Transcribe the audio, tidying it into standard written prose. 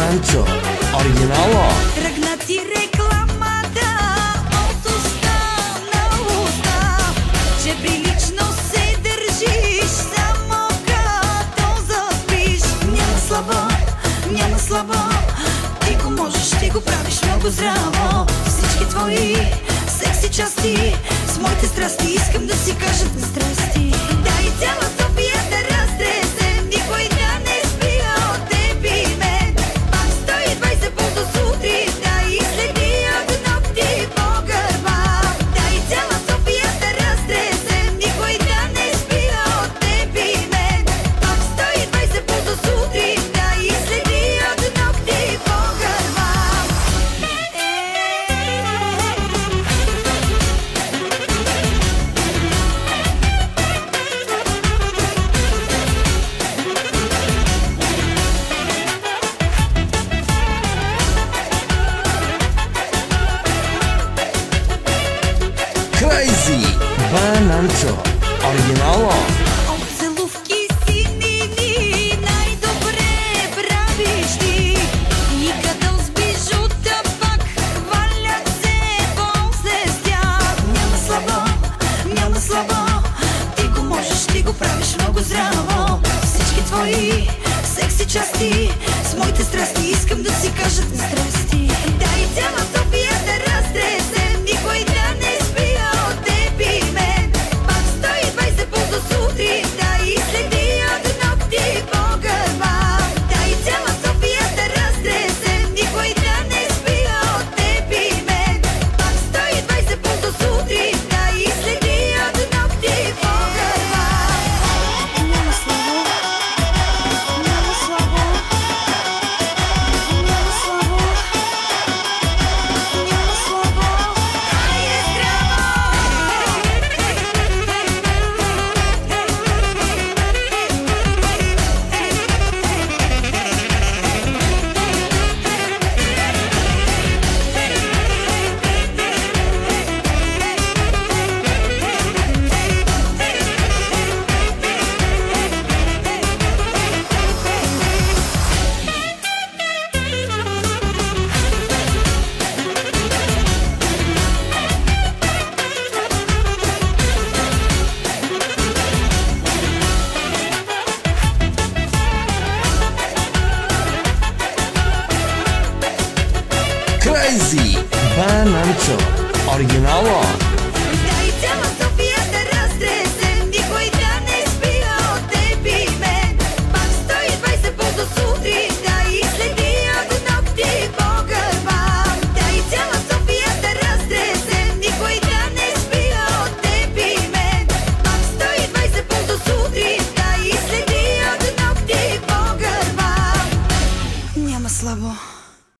Бананчо, оригинало. Тръгна ти рекламата от уста на уста, че прилично се държиш, само като заспиш. Няма слабо, ти го можеш, ти го правиш много здраво. Всички твои секси части с моите страсти искам да си кажат на страсти. Дай цяла София да разтресем, никой да не спи от теб и мен. Пак 120 пул до сутринта и следи от ногти по гърба. Дай цяла София да разтресем, никой да не спи от теб и мен. Пак 120 пул до сутринта и следи от ногти по гърба. Crazy Бананчо, оригинало. От целувки синини най-добре правиш ти, и като с бижута пак хвалят се после с тях. Няма слабо, ти го можеш, ти го правиш много здраво. Всички твои секси части с моите страсти искам да си кажат на страсти. Дай цяла София да разтресем, никой да не спи от теб и мен. Пак 120 пул до сутринта и следи от ногти по гърба. Дай цяла София да разтресем, никой да не спи от теб и мен. Пак 120 пул до сутринта и следи от ногти по гърба. Няма слабо, няма слабо, няма слабо, няма слабо. Ай е Crazy Бананчо, оригинало.